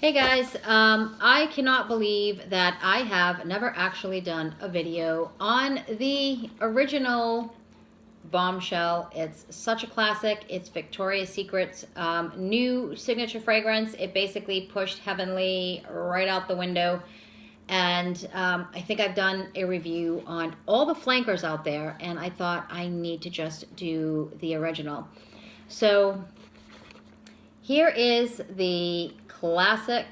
Hey guys, I cannot believe that I have never actually done a video on the original Bombshell. It's such a classic. It's Victoria's Secret's new signature fragrance. It basically pushed Heavenly right out the window. And I think I've done a review on all the flankers out there, and I thought I need to just do the original. So here is the classic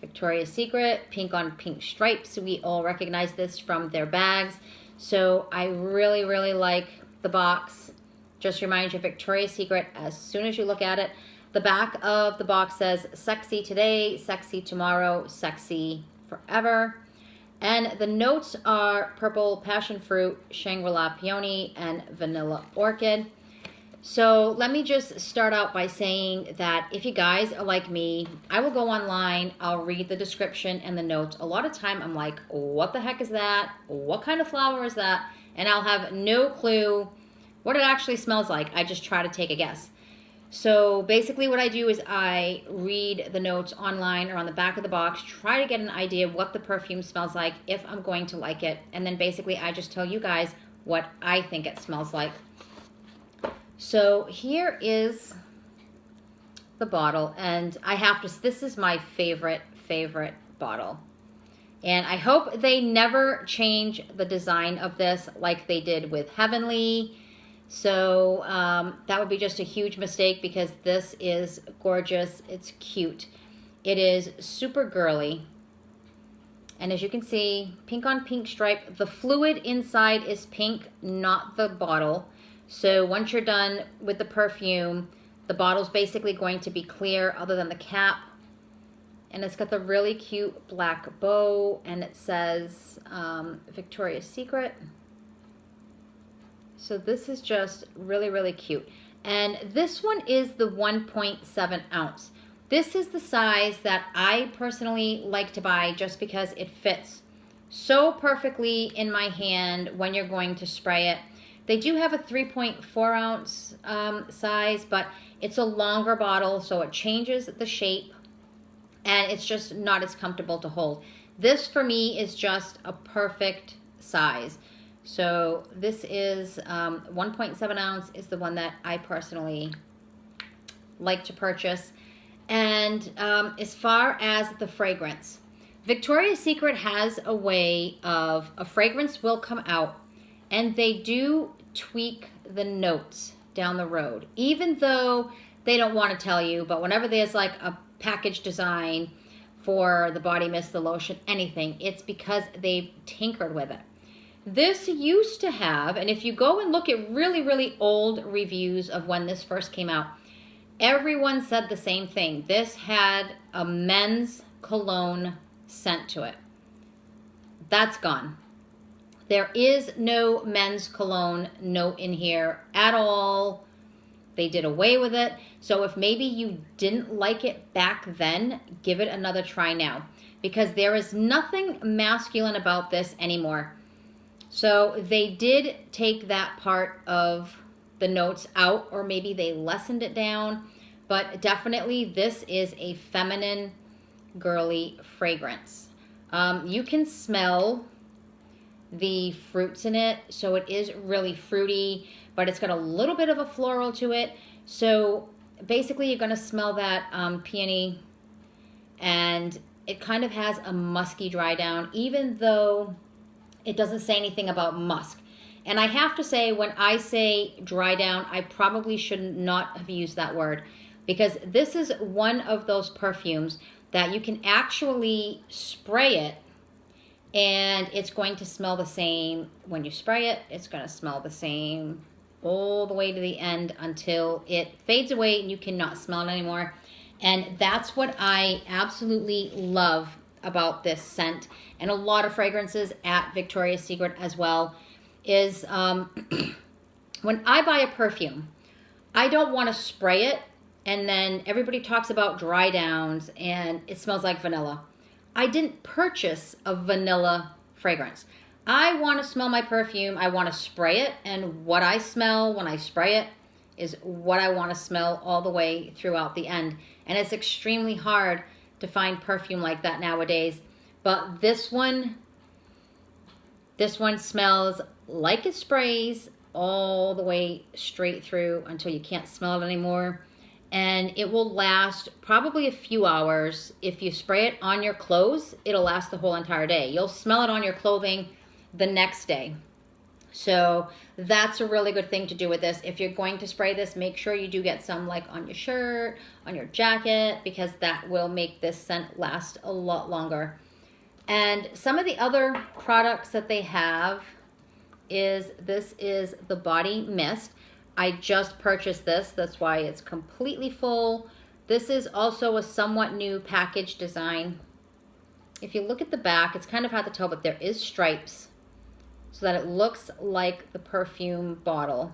Victoria's Secret pink on pink stripes. We all recognize this from their bags. So I really, really like the box. Just reminds you of Victoria's Secret as soon as you look at it. The back of the box says sexy today, sexy tomorrow, sexy forever. And the notes are purple passion fruit, Shangri-La peony, and vanilla orchid. So let me just start out by saying that if you guys are like me, I will go online, I'll read the description and the notes. A lot of time I'm like, what the heck is that? What kind of flower is that? And I'll have no clue what it actually smells like. I just try to take a guess. So basically what I do is I read the notes online or on the back of the box, try to get an idea of what the perfume smells like, if I'm going to like it. And then basically I just tell you guys what I think it smells like. So here is the bottle, and I have to, this is my favorite bottle. And I hope they never change the design of this like they did with Heavenly. So that would be just a huge mistake because this is gorgeous. It's cute. It is super girly. And as you can see, pink on pink stripe. The fluid inside is pink, not the bottle. So once you're done with the perfume, the bottle's basically going to be clear other than the cap. And it's got the really cute black bow, and it says Victoria's Secret. So this is just really, really cute. And this one is the 1.7 ounce. This is the size that I personally like to buy just because it fits so perfectly in my hand when you're going to spray it. They do have a 3.4 ounce size, but it's a longer bottle, so it changes the shape, and it's just not as comfortable to hold. This, for me, is just a perfect size. So this is 1.7 ounce is the one that I personally like to purchase. And as far as the fragrance, Victoria's Secret has a way of a fragrance will come out, and they do tweak the notes down the road, even though they don't want to tell you. But whenever there's like a package design for the body mist, the lotion, anything, it's because they've tinkered with it. This used to have, and if you go and look at really, really old reviews of when this first came out, everyone said the same thing. This had a men's cologne scent to it. That's gone. There is no men's cologne note in here at all. They did away with it. So if maybe you didn't like it back then, give it another try now, because there is nothing masculine about this anymore. So they did take that part of the notes out, or maybe they lessened it down, but definitely this is a feminine, girly fragrance. You can smell the fruits in it, so it is really fruity, but it's got a little bit of a floral to it. So basically you're going to smell that peony, and it kind of has a musky dry down, even though it doesn't say anything about musk. And I have to say, when I say dry down, I probably should not have used that word, because this is one of those perfumes that you can actually spray it and it's going to smell the same when you spray it. It's going to smell the same all the way to the end until it fades away and you cannot smell it anymore. And that's what I absolutely love about this scent, and a lot of fragrances at Victoria's Secret as well, is when I buy a perfume, I don't want to spray it and then everybody talks about dry downs and it smells like vanilla. I didn't purchase a vanilla fragrance. I want to smell my perfume. I want to spray it, and what I smell when I spray it is what I want to smell all the way throughout the end. And it's extremely hard to find perfume like that nowadays. But this one smells like it sprays all the way straight through until you can't smell it anymore. And it will last probably a few hours. If you spray it on your clothes, it'll last the whole entire day. You'll smell it on your clothing the next day. So that's a really good thing to do with this. If you're going to spray this, make sure you do get some like on your shirt, on your jacket, because that will make this scent last a lot longer. And some of the other products that they have is, this is the body mist. I just purchased this. That's why it's completely full. This is also a somewhat new package design. If you look at the back, it's kind of hard to tell, but there is stripes so that it looks like the perfume bottle.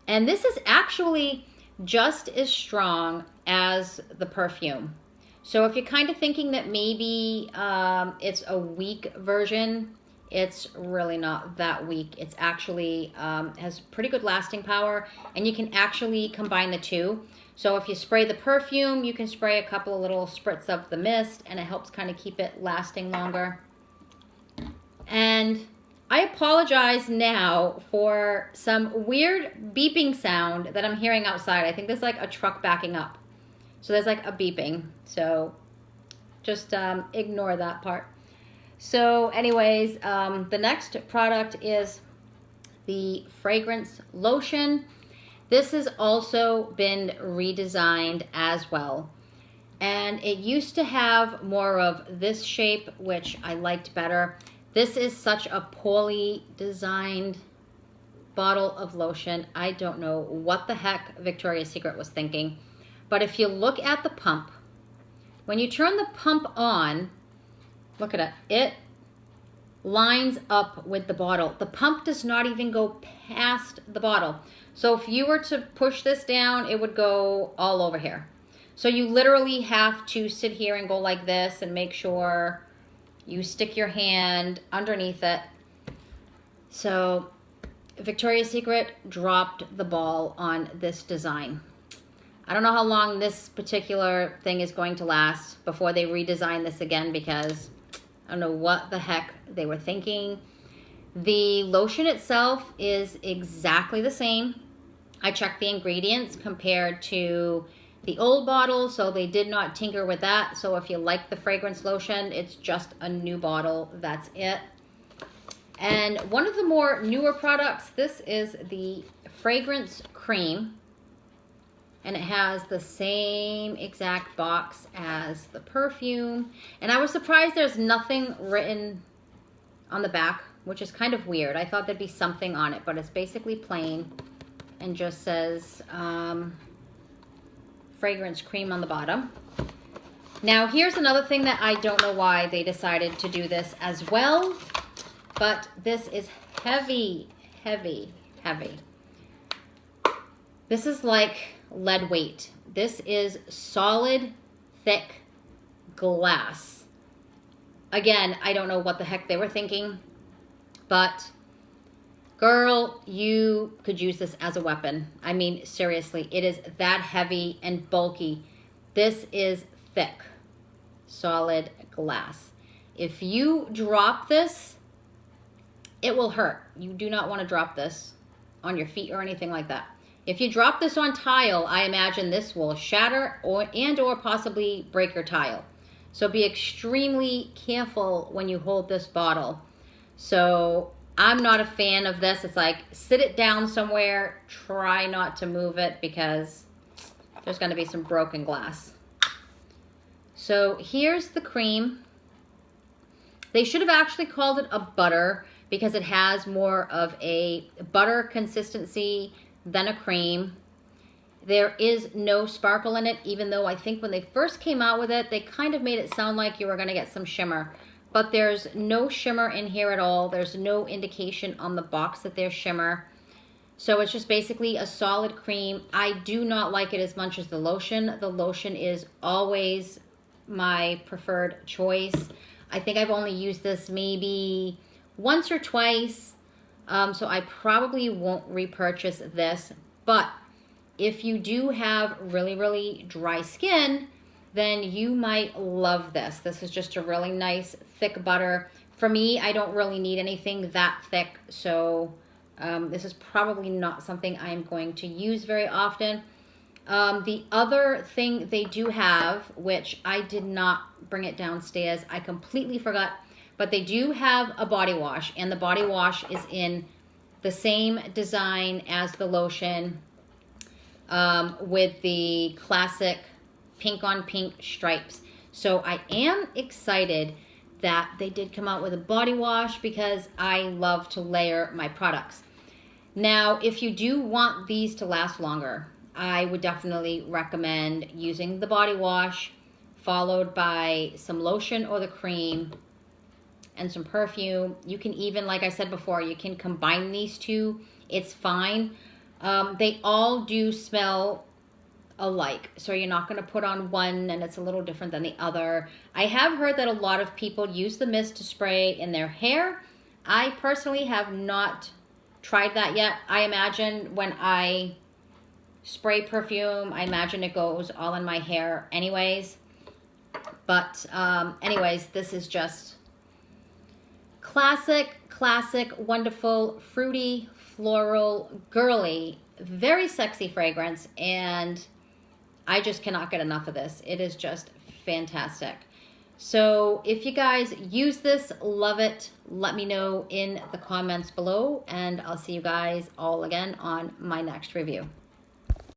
And this is actually just as strong as the perfume. So if you're kind of thinking that maybe it's a weak version, it's really not that weak. It's actually has pretty good lasting power, and you can actually combine the two. So if you spray the perfume, you can spray a couple of little spritz of the mist, and it helps kind of keep it lasting longer. And I apologize now for some weird beeping sound that I'm hearing outside. I think there's like a truck backing up. So there's like a beeping. So just ignore that part. So anyways, the next product is the fragrance lotion. This has also been redesigned as well. And it used to have more of this shape, which I liked better. This is such a poorly designed bottle of lotion. I don't know what the heck Victoria's Secret was thinking. But if you look at the pump, when you turn the pump on, look at it. It lines up with the bottle. The pump does not even go past the bottle. So if you were to push this down, it would go all over here. So you literally have to sit here and go like this and make sure you stick your hand underneath it. So Victoria's Secret dropped the ball on this design. I don't know how long this particular thing is going to last before they redesign this again, because I don't know what the heck they were thinking. The lotion itself is exactly the same. I checked the ingredients compared to the old bottle, so they did not tinker with that. So if you like the fragrance lotion, it's just a new bottle. That's it. And one of the more newer products, this is the fragrance cream. And it has the same exact box as the perfume. And I was surprised there's nothing written on the back, which is kind of weird. I thought there'd be something on it, but it's basically plain and just says fragrance cream on the bottom. Now, here's another thing that I don't know why they decided to do this as well, but this is heavy, heavy, heavy. This is like lead weight. This is solid, thick glass. Again, I don't know what the heck they were thinking, but girl, you could use this as a weapon. I mean, seriously, it is that heavy and bulky. This is thick, solid glass. If you drop this, it will hurt. You do not want to drop this on your feet or anything like that. If you drop this on tile, I imagine this will shatter or possibly break your tile. So be extremely careful when you hold this bottle. So I'm not a fan of this. It's like, sit it down somewhere, try not to move it, because there's going to be some broken glass. So here's the cream. They should have actually called it a butter, because it has more of a butter consistency than a cream. There is no sparkle in it, even though I think when they first came out with it, they kind of made it sound like you were going to get some shimmer. But there's no shimmer in here at all. There's no indication on the box that there's shimmer. So it's just basically a solid cream. I do not like it as much as the lotion. The lotion is always my preferred choice. I think I've only used this maybe once or twice. So I probably won't repurchase this. But if you do have really, really dry skin, then you might love this. This is just a really nice thick butter. For me, I don't really need anything that thick, so this is probably not something I'm going to use very often. The other thing they do have, which I did not bring it downstairs, I completely forgot, but they do have a body wash, and the body wash is in the same design as the lotion, with the classic pink on pink stripes. So I am excited that they did come out with a body wash because I love to layer my products. Now, if you do want these to last longer, I would definitely recommend using the body wash followed by some lotion or the cream and some perfume. You can even, like I said before, you can combine these two. It's fine. They all do smell alike, so you're not going to put on one and it's a little different than the other. I have heard that a lot of people use the mist to spray in their hair. I personally have not tried that yet. I imagine when I spray perfume, I imagine it goes all in my hair anyways. But anyways, this is just classic, wonderful, fruity, floral, girly, very sexy fragrance, and I just cannot get enough of this. It is just fantastic. So if you guys use this, love it, let me know in the comments below, and I'll see you guys all again on my next review.